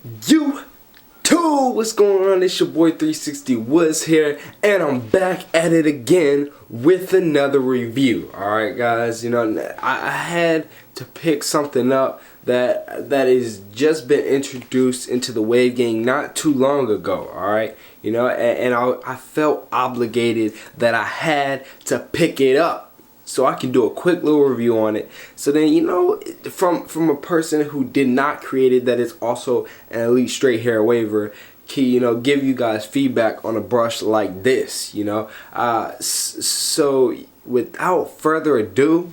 YouTube, what's going on? It's your boy 360 Woods here, and I'm back at it again with another review. Alright guys, I had to pick something up that has just been introduced into the Wave game not too long ago. Alright, and I felt obligated that I had to pick it up so I can do a quick little review on it. So then, from a person who did not create it, that is also an elite straight hair waver, can give you guys feedback on a brush like this. So without further ado,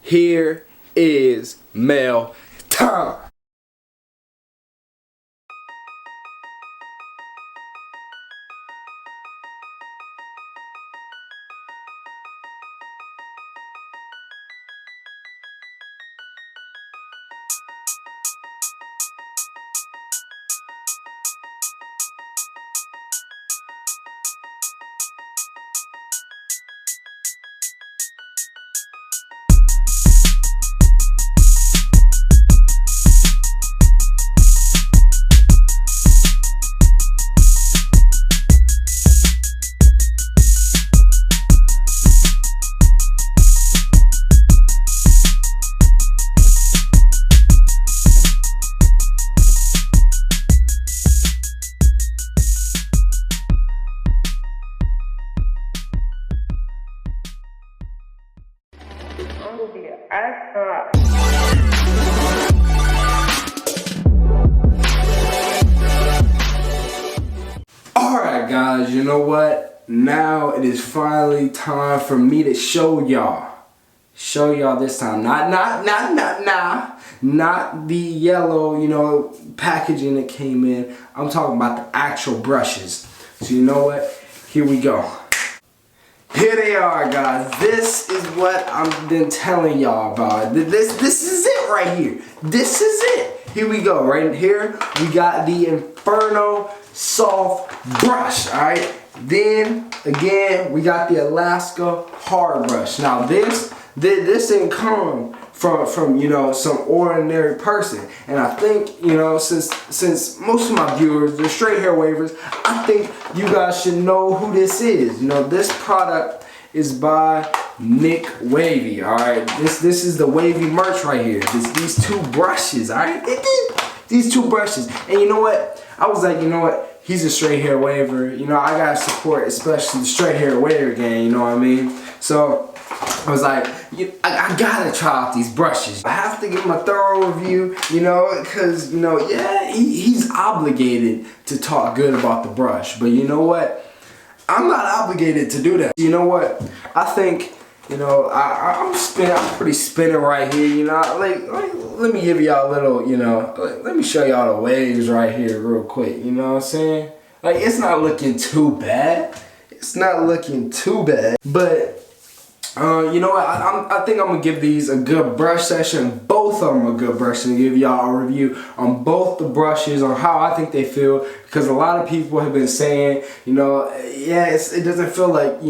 here is mail time. Alright guys, you know what? Now it is finally time for me to show y'all. Show y'all this time. Not the yellow, packaging that came in. I'm talking about the actual brushes. So you know what? Here we go. Here they are, guys. This is what I've been telling y'all about. This is it right here. This is it. Here we go. Right here, we got the Inferno soft brush. Alright. Then again, we got the Alaska hard brush. Now this didn't come from some ordinary person, and I think since most of my viewers, they're straight hair wavers, I think you guys should know who this is. This product is by Wavy. All right, this is the Wavy merch right here. These two brushes. All right, these two brushes, and you know what? I was like, he's a straight hair waver. I gotta support, especially the straight hair waver game. You know what I mean? So I was like, I gotta try out these brushes. I have to give him a thorough review, because, yeah, he's obligated to talk good about the brush. But you know what? I'm not obligated to do that. You know what? I think, I'm pretty spinning right here, let me give y'all a little, let me show y'all the waves right here real quick, you know what I'm saying? Like, it's not looking too bad. It's not looking too bad, but you know what? I think I'm gonna give these a good brush session. Both of them a good brush and give y'all a review on both the brushes, on how I think they feel, because a lot of people have been saying, yeah, it doesn't feel like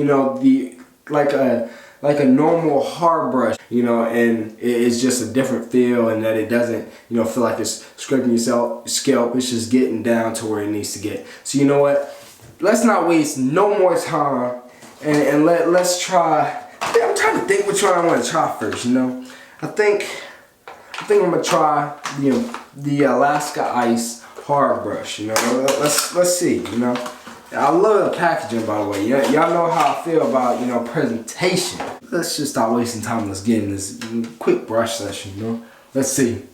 like a normal hard brush, and it's just a different feel, and that it doesn't feel like it's scraping your scalp. It's just getting down to where it needs to get. So you know what? Let's not waste no more time, and let's try. I'm trying to think which one I want to try first. I think I'm gonna try the Alaska Ice hard brush. Let's see. I love the packaging, by the way. Y'all know how I feel about presentation. Let's just stop wasting time. Let's get in this quick brush session. Let's see.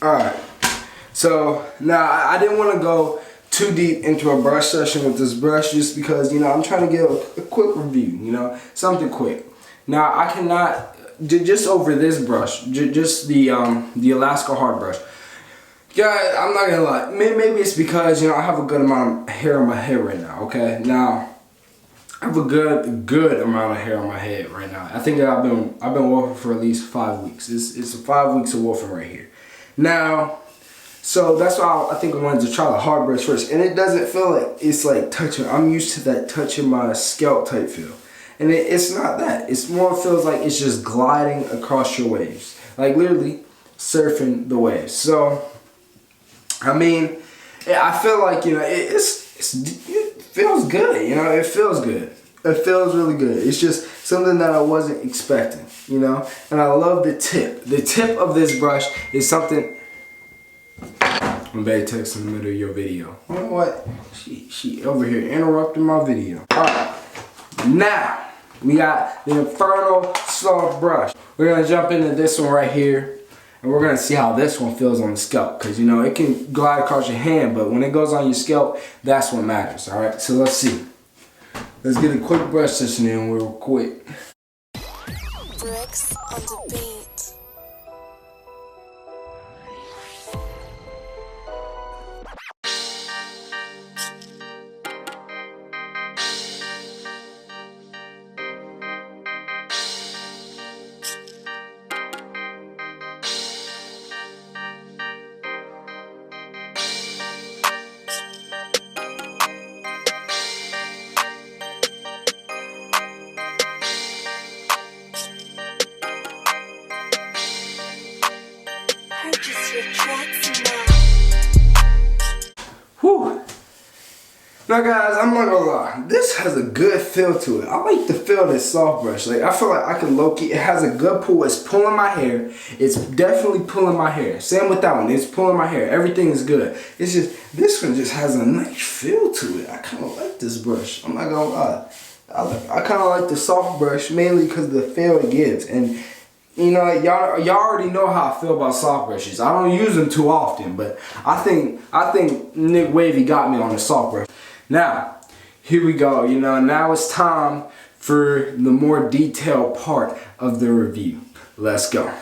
Alright, so now I didn't want to go too deep into a brush session with this brush just because, I'm trying to give a quick review, something quick. Now I cannot, just over this brush, just the Alaska hard brush. Guys, I'm not gonna lie, maybe it's because, I have a good amount of hair in my hair right now, okay? Now, I have a good amount of hair on my head right now. I think that I've been wolfing for at least 5 weeks. It's 5 weeks of wolfing right here. Now, so that's why I think I wanted to try the hard brush first, and it doesn't feel like it's like touching. I'm used to that touching my scalp type feel, and it's not that. It's more feels like it's just gliding across your waves, like literally surfing the waves. So, I mean, I feel like, you know, it feels good. You know, it feels good. It feels really good. It's just something that I wasn't expecting, you know. And I love the tip. The tip of this brush is something. I'm bad text in the middle of your video. You know what? She over here interrupting my video. Alright. Now, we got the Infernal soft brush. We're gonna jump into this one right here. And we're gonna see how this one feels on the scalp. Cause you know, it can glide across your hand, but when it goes on your scalp, that's what matters. Alright, so let's see. Let's get a quick brush session in real quick. Bricks on the beat. Purchase your tracks now. Whew. Now guys, I'm not gonna lie, this has a good feel to it. I like the feel of this soft brush. Like, I feel like I can low-key, it has a good pull. It's pulling my hair. It's definitely pulling my hair. Same with that one, it's pulling my hair. Everything is good. It's just, this one just has a nice feel to it. I kind of like this brush. I'm not gonna lie. I kind of like the soft brush mainly because of the feel it gives. And you know, y'all already know how I feel about soft brushes. I don't use them too often, but I think Nick Wavy got me on the soft brush. Now, here we go. You know, now it's time for the more detailed part of the review. Let's go.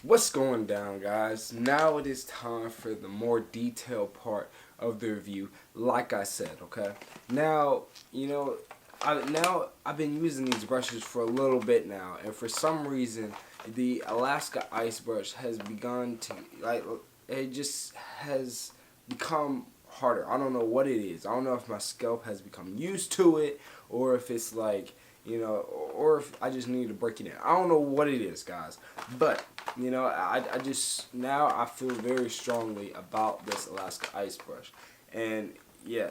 What's going down, guys? Now it is time for the more detailed part of the review. Like I said, okay. Now, you know, I've been using these brushes for a little bit now, and for some reason the Alaska Ice brush has begun to, like, it just has become harder. I don't know what it is. I don't know if my scalp has become used to it, or if it's like, you know, or if I just need to break it in. I don't know what it is, guys, but you know, I just, now I feel very strongly about this Alaska Ice brush. And yeah,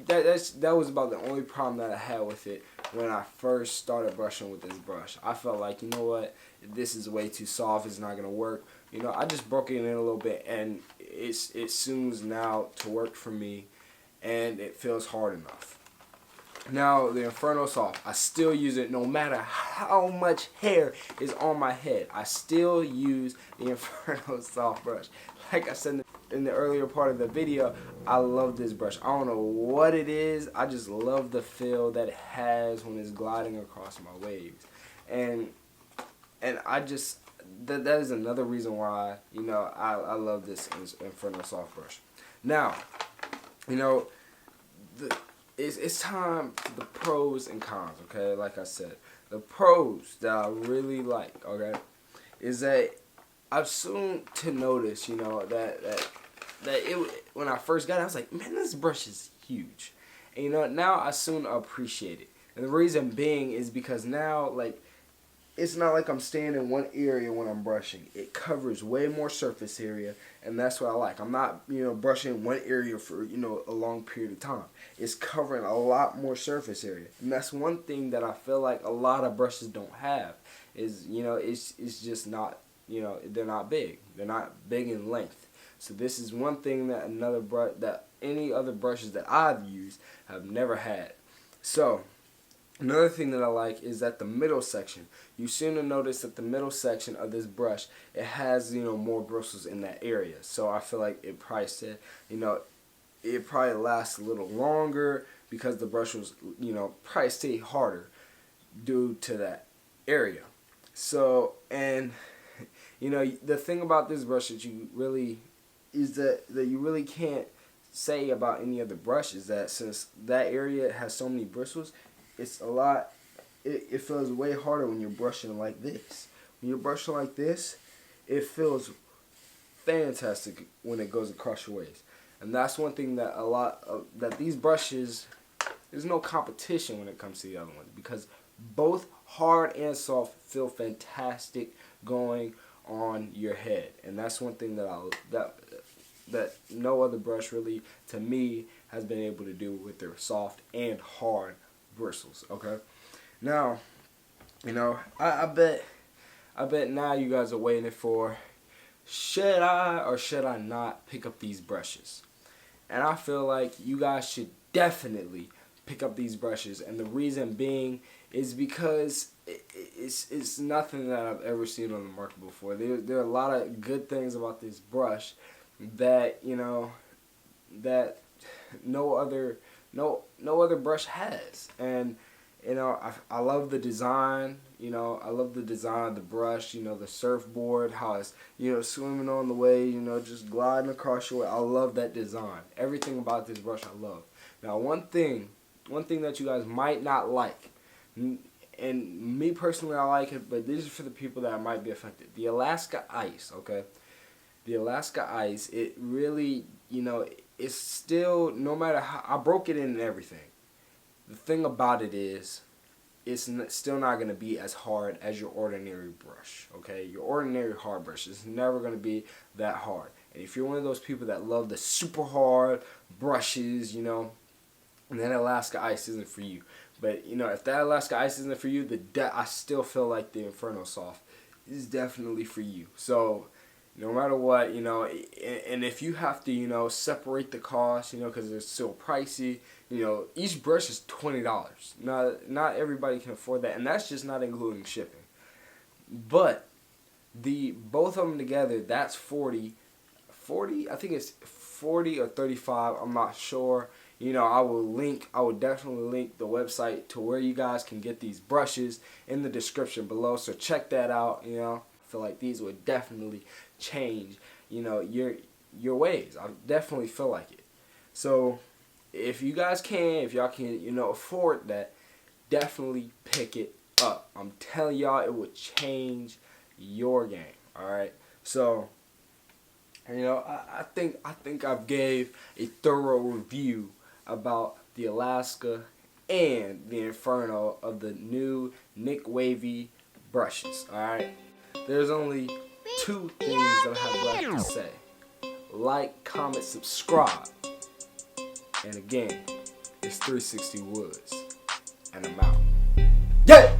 that was about the only problem that I had with it when I first started brushing with this brush. I felt like, you know what, this is way too soft, it's not going to work. You know, I just broke it in a little bit, and it seems now to work for me, and it feels hard enough. Now, the Inferno soft, I still use it no matter how much hair is on my head. I still use the Inferno soft brush. Like I said in the earlier part of the video, I love this brush. I don't know what it is. I just love the feel that it has when it's gliding across my waves. And I just, that is another reason why, you know, I love this Inferno soft brush. Now, you know, it's time for the pros and cons, okay? Like I said, the pros that I really like, okay, is that I've soon to notice, you know, that when I first got it, I was like, man, this brush is huge. And you know, now I soon appreciate it. And the reason being is because now, like, it's not like I'm staying in one area when I'm brushing. It covers way more surface area, and that's what I like. I'm not, you know, brushing one area for, you know, a long period of time. It's covering a lot more surface area. And that's one thing that I feel like a lot of brushes don't have is, you know, it's just not, you know, they're not big. They're not big in length. So this is one thing that any other brushes that I've used have never had. So another thing that I like is that the middle section, you seem to notice that the middle section of this brush, it has, you know, more bristles in that area. So I feel like it probably said, you know, it probably lasts a little longer because the brush was, you know, probably stay harder due to that area. So, and you know, the thing about this brush that you really is that you really can't say about any other brush is that since that area has so many bristles, it's a lot. It feels way harder when you're brushing like this. When you're brushing like this, it feels fantastic when it goes across your waist. And that's one thing that that these brushes, there's no competition when it comes to the other ones, because both hard and soft feel fantastic going on your head. And that's one thing that no other brush really, to me, has been able to do with their soft and hard bristles. Okay, now, I bet now you guys are waiting for, should I or should I not pick up these brushes? And I feel like you guys should definitely pick up these brushes, and the reason being is because it's nothing that I've ever seen on the market before. There are a lot of good things about this brush that that no other brush has. And I love the design. I love the design of the brush. The surfboard, how it's swimming on the way, just gliding across your way. I love that design. Everything about this brush I love. Now, one thing that you guys might not like, and me personally I like it, but this is for the people that might be affected. The Alaska Ice, okay? The Alaska Ice, it really, it's still, no matter how, I broke it in and everything. The thing about it is, it's still not going to be as hard as your ordinary brush, okay? Your ordinary hard brush is never going to be that hard. And if you're one of those people that love the super hard brushes, and that Alaska Ice isn't for you. But, if that Alaska Ice isn't for you, I still feel like the Inferno Soft is definitely for you. So, no matter what, and if you have to, separate the cost, because it's still pricey, each brush is $20. Not everybody can afford that, and that's just not including shipping. But both of them together, that's $40. I think it's $40 or $35. I'm not sure. I will definitely link the website to where you guys can get these brushes in the description below. So check that out. I feel like these would definitely change, your ways. I definitely feel like it. So if y'all can, afford that, definitely pick it up. I'm telling y'all, it would change your game. All right. So, I think I've gave a thorough review about the Alaska and the Inferno of the new Wavy brushes. All right. There's only two things that I have left to say. Like, comment, subscribe. And again, it's 360 Woods. And I'm out. Yeah!